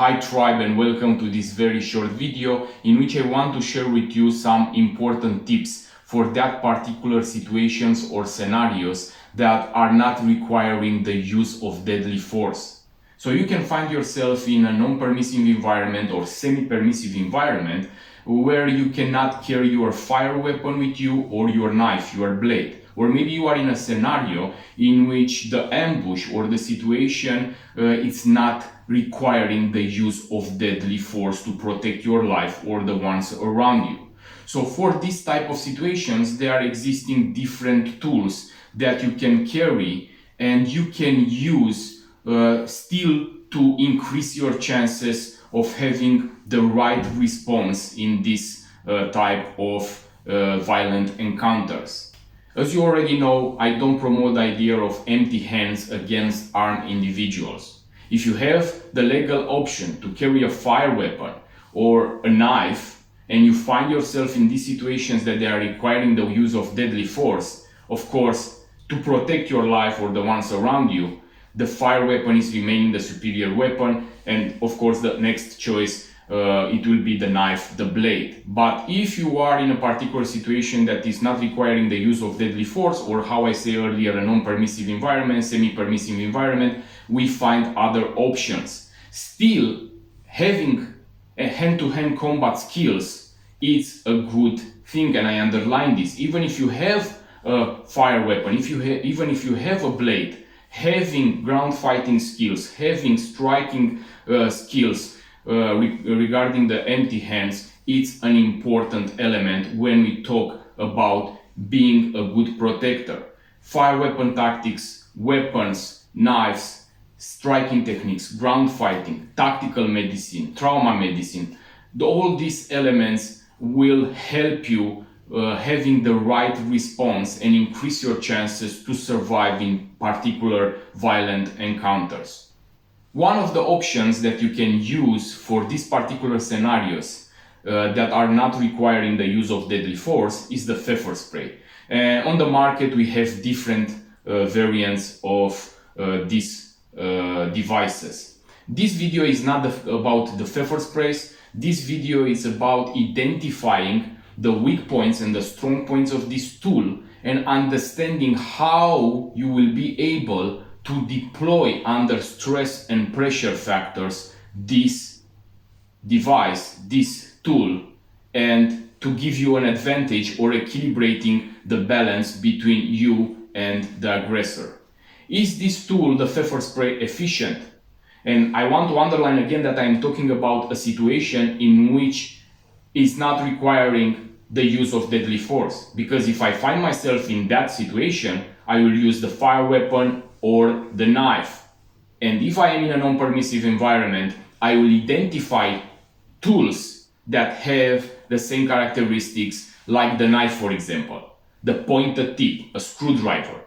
Hi tribe, and welcome to this very short video in which I want to share with you some important tips for that particular situations or scenarios that are not requiring the use of deadly force. So you can find yourself in a non-permissive environment or semi-permissive environment where you cannot carry your fire weapon with you or your knife, your blade. Or maybe you are in a scenario in which the ambush or the situation it's not requiring the use of deadly force to protect your life or the ones around you. So for this type of situations, there are existing different tools that you can carry and you can use still to increase your chances of having the right response in this type of violent encounters. As you already know, I don't promote the idea of empty hands against armed individuals. If you have the legal option to carry a fire weapon or a knife and you find yourself in these situations that they are requiring the use of deadly force, of course, to protect your life or the ones around you, the fire weapon is remaining the superior weapon, and of course the next choice it will be the knife, the blade. But if you are in a particular situation that is not requiring the use of deadly force, or how I say earlier, a non-permissive environment, semi-permissive environment, we find other options. Still, having a hand-to-hand combat skills is a good thing, and I underline this. Even if you have a fire weapon, even if you have a blade, having ground fighting skills, having striking skills regarding the empty hands, it's an important element when we talk about being a good protector. Fire weapon tactics, weapons, knives, striking techniques, ground fighting, tactical medicine, trauma medicine, all these elements will help you having the right response and increase your chances to survive in particular violent encounters. One of the options that you can use for these particular scenarios that are not requiring the use of deadly force is the pepper spray. On the market we have different variants of these devices. This video is not about the pepper sprays. This video is about identifying the weak points and the strong points of this tool and understanding how you will be able to deploy under stress and pressure factors this device, this tool, and to give you an advantage or equilibrating the balance between you and the aggressor. Is this tool, the pepper spray, efficient? And I want to underline again that I am talking about a situation in which it's not requiring the use of deadly force. Because if I find myself in that situation, I will use the fire weapon or the knife. And if I am in a non-permissive environment, I will identify tools that have the same characteristics like the knife, for example, the pointed tip, a screwdriver,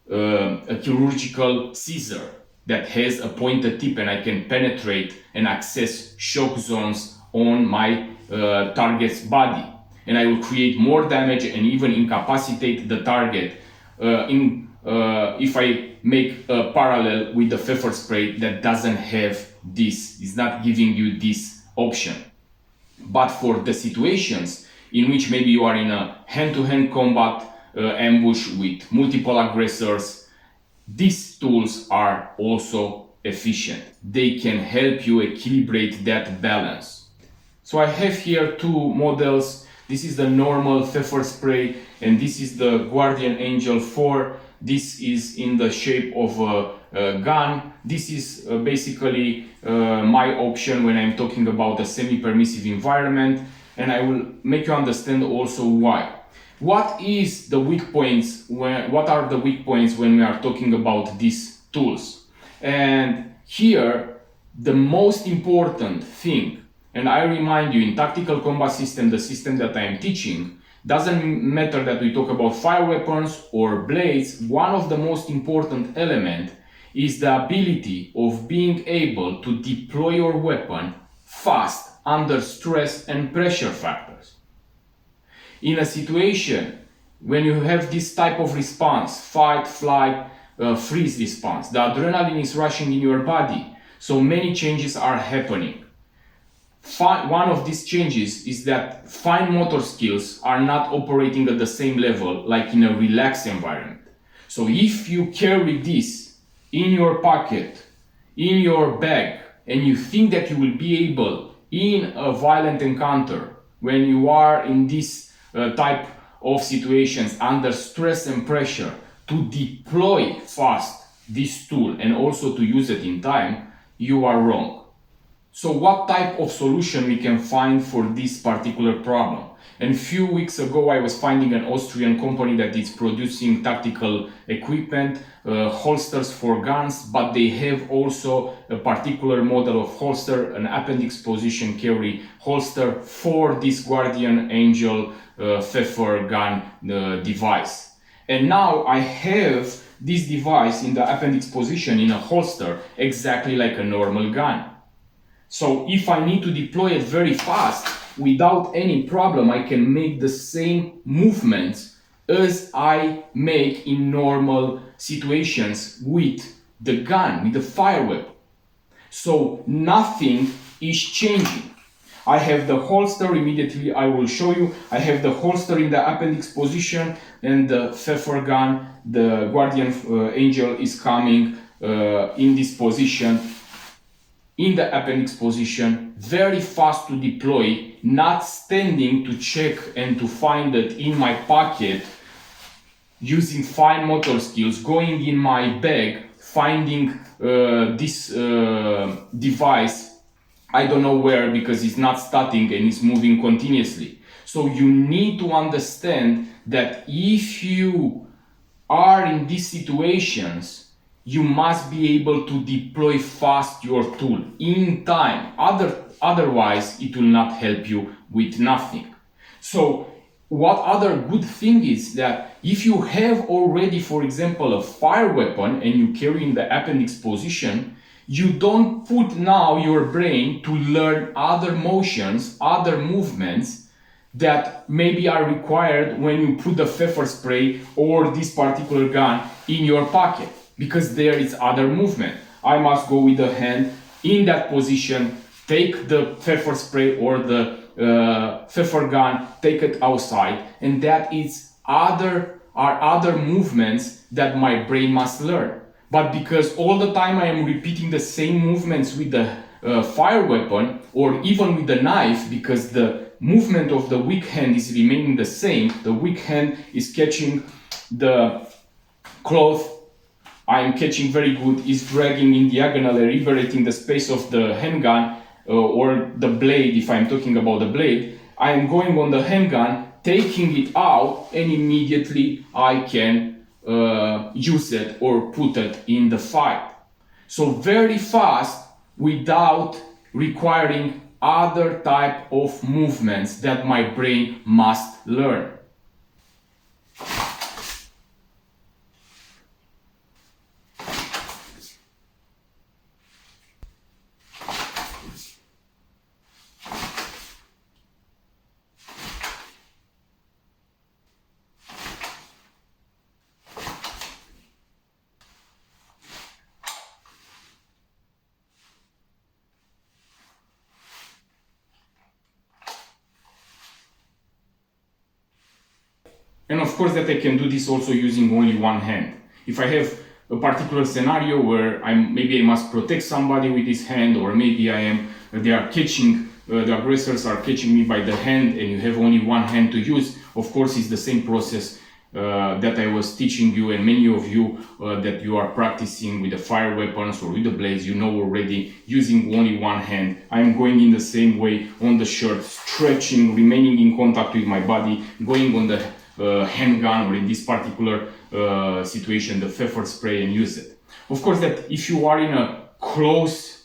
a chirurgical scissor that has a pointed tip and I can penetrate and access shock zones on my target's body. And I will create more damage and even incapacitate the target if I make a parallel with the pepper spray that doesn't have this, is not giving you this option. But for the situations in which maybe you are in a hand-to-hand combat ambush with multiple aggressors, these tools are also efficient. They can help you equilibrate that balance. So I have here two models. This is the normal pepper spray and this is the Guardian Angel 4. This is in the shape of a gun. This is basically my option when I'm talking about a semi-permissive environment, and I will make you understand also why. What is the weak points? What are the weak points when we are talking about these tools? And here, the most important thing, and I remind you, in tactical combat system, the system that I am teaching, doesn't matter that we talk about fire weapons or blades, one of the most important elements is the ability of being able to deploy your weapon fast under stress and pressure factors. In a situation when you have this type of response, fight, flight, freeze response, the adrenaline is rushing in your body. So many changes are happening. One of these changes is that fine motor skills are not operating at the same level like in a relaxed environment. So if you carry this in your pocket, in your bag, and you think that you will be able in a violent encounter, when you are in this type of situations under stress and pressure, to deploy fast this tool and also to use it in time, you are wrong. So what type of solution we can find for this particular problem? And a few weeks ago I was finding an Austrian company that is producing tactical equipment, holsters for guns, but they have also a particular model of holster, an appendix position carry holster for this Guardian Angel Pfeffer gun device. And now I have this device in the appendix position in a holster exactly like a normal gun. So if I need to deploy it very fast, without any problem, I can make the same movements as I make in normal situations with the gun, with the fire weapon. So nothing is changing. I have the holster, immediately I will show you. I have the holster in the appendix position and the Pfeffer gun, the Guardian Angel is coming in this position, in the appendix position, very fast to deploy, not standing to check and to find it in my pocket, using fine motor skills, going in my bag, finding this device, I don't know where, because it's not starting and it's moving continuously. So you need to understand that if you are in these situations, you must be able to deploy fast your tool in time. Otherwise, it will not help you with nothing. So what other good thing is that if you have already, for example, a fire weapon and you carry in the appendix position, you don't put now your brain to learn other motions, other movements that maybe are required when you put the pfeffer spray or this particular gun in your pocket, because there is other movement. I must go with the hand in that position, take the pfeffer spray or the pfeffer gun, take it outside, and that is other movements that my brain must learn. But because all the time I am repeating the same movements with the fire weapon or even with the knife, because the movement of the weak hand is remaining the same, the weak hand is catching the cloth, I am catching very good, is dragging in diagonal and liberating the space of the handgun or the blade, if I'm talking about the blade. I am going on the handgun, taking it out, and immediately I can use it or put it in the fight. So very fast, without requiring other type of movements that my brain must learn. And of course that I can do this also using only one hand. If I have a particular scenario where maybe I must protect somebody with his hand, or maybe they are catching, the aggressors are catching me by the hand, and you have only one hand to use, of course it's the same process that I was teaching you, and many of you that you are practicing with the fire weapons or with the blades, you know already, using only one hand. I am going in the same way on the shirt, stretching, remaining in contact with my body, going on the handgun, or in this particular situation the pfeffer spray, and use it. Of course that if you are in a close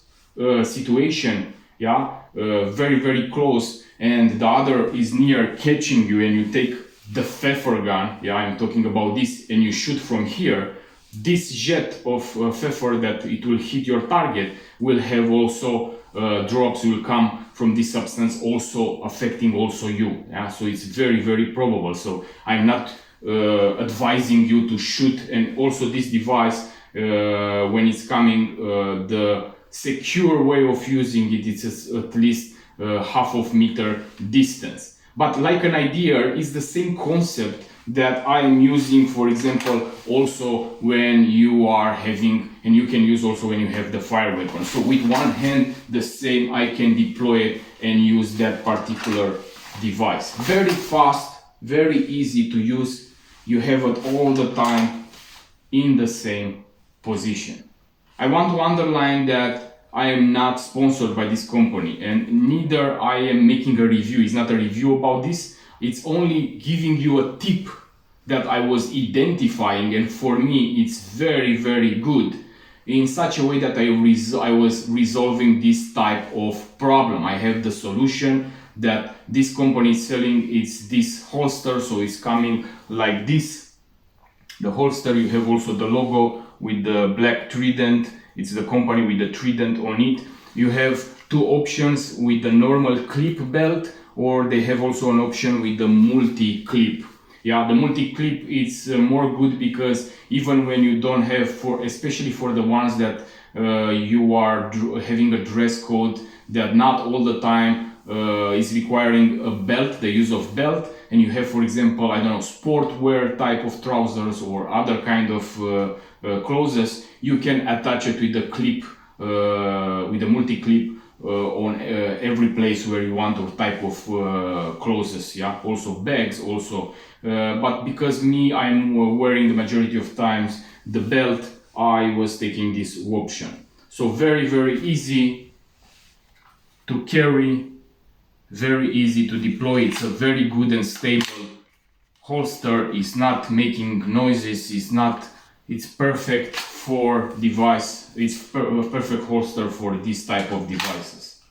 situation, very very close, and the other is near catching you, and you take the pfeffer gun, I'm talking about this, and you shoot from here, this jet of pfeffer that it will hit your target will have also drops will come from this substance, also affecting also you. So it's very very probable. So I'm not advising you to shoot. And also this device, when it's coming, the secure way of using it, it's at least half of meter distance. But like an idea, it's the same concept that I am using, for example, also when you are having, and you can use also when you have the fire weapon. So with one hand, the same, I can deploy it and use that particular device. Very fast, very easy to use. You have it all the time in the same position. I want to underline that I am not sponsored by this company, and neither I am making a review. It's not a review about this. It's only giving you a tip that I was identifying, and for me it's very, very good in such a way that I was resolving this type of problem. I have the solution that this company is selling. It's this holster, so it's coming like this. The holster, you have also the logo with the black Trident. It's the company with the Trident on it. You have two options with the normal clip belt, or they have also an option with the multi-clip. Yeah, the multi-clip is more good because even when you don't have, especially for the ones that you are having a dress code that not all the time is requiring a belt, the use of belt, and you have, for example, I don't know, sportwear type of trousers or other kind of clothes, you can attach it with the clip, with the multi-clip on every place where you want, or type of clothes, yeah, also bags also. But because I'm wearing the majority of times the belt, I was taking this option. So very, very easy to carry, very easy to deploy. It's a very good and stable holster. It's not making noises. It's perfect for device. It's perfect holster for this type of devices.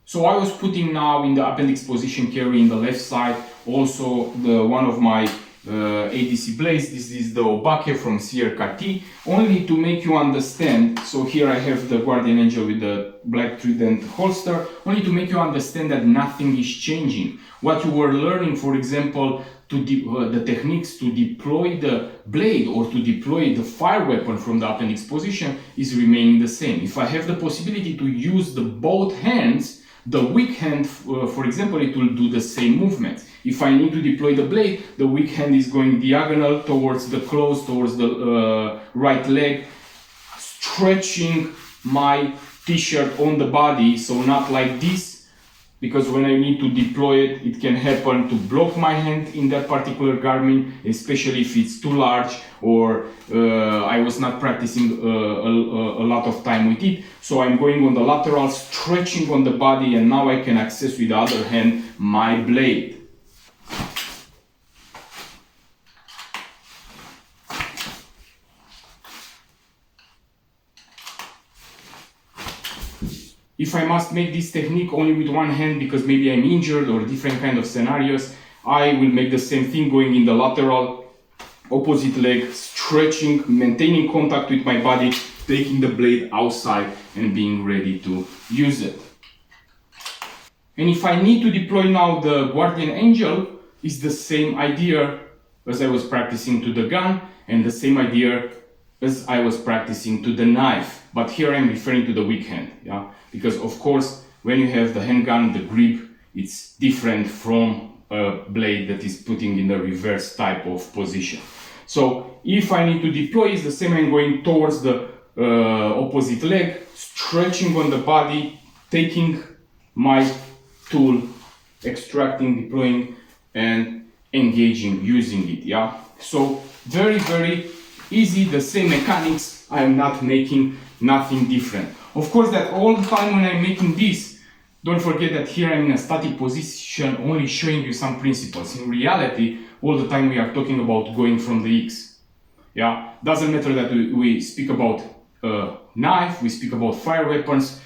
So I was putting now in the appendix position carry in the left side also one of my ADC blades. This is the Obake from CRKT, only to make you understand. So here I have the Guardian Angel with the black Trident holster, only to make you understand that nothing is changing. What you were learning, for example, the techniques to deploy the blade or to deploy the fire weapon from the appendix position is remaining the same. If I have the possibility to use the both hands, the weak hand, for example, it will do the same movement. If I need to deploy the blade, the weak hand is going diagonal towards the close, towards the right leg, stretching my t-shirt on the body, so not like this, because when I need to deploy it, it can happen to block my hand in that particular garment, especially if it's too large or I was not practicing a lot of time with it. So I'm going on the lateral, stretching on the body, and now I can access with the other hand my blade. If I must make this technique only with one hand because maybe I'm injured or different kind of scenarios, I will make the same thing, going in the lateral, opposite leg, stretching, maintaining contact with my body, taking the blade outside and being ready to use it. And if I need to deploy now the Guardian Angel, it's the same idea as I was practicing to the gun, and the same idea as I was practicing to the knife. But here I'm referring to the weak hand, yeah? Because of course, when you have the handgun, the grip, it's different from a blade that is putting in the reverse type of position. So if I need to deploy, it's the same. I'm going towards the opposite leg, stretching on the body, taking my tool, extracting, deploying, and engaging, using it, yeah? So very, very easy, the same mechanics. I am not making nothing different. Of course, that all the time when I'm making this, don't forget that here I'm in a static position, only showing you some principles. In reality, all the time we are talking about going from the X. Yeah, doesn't matter that we speak about knife, we speak about fire weapons.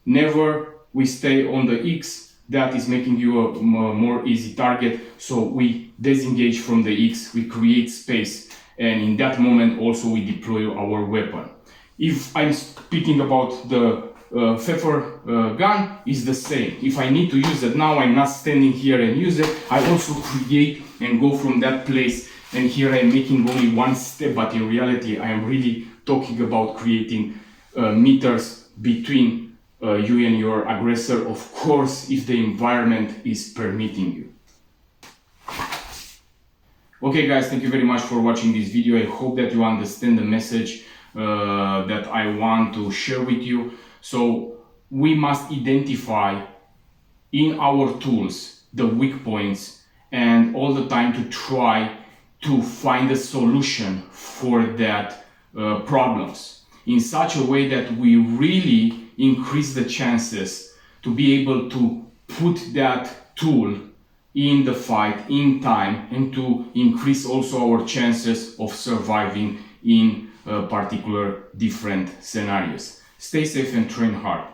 Never we stay on the X. That is making you a more easy target. So we disengage from the X, we create space, and in that moment also we deploy our weapon. If I'm speaking about the Pfeffer gun, is the same. If I need to use it now, I'm not standing here and use it. I also create and go from that place, and here I'm making only one step, but in reality I am really talking about creating meters between you and your aggressor, of course, if the environment is permitting you. Okay guys, thank you very much for watching this video. I hope that you understand the message that I want to share with you. So we must identify in our tools the weak points and all the time to try to find a solution for that problems in such a way that we really increase the chances to be able to put that tool in the fight in time and to increase also our chances of surviving in particular different scenarios. Stay safe and train hard.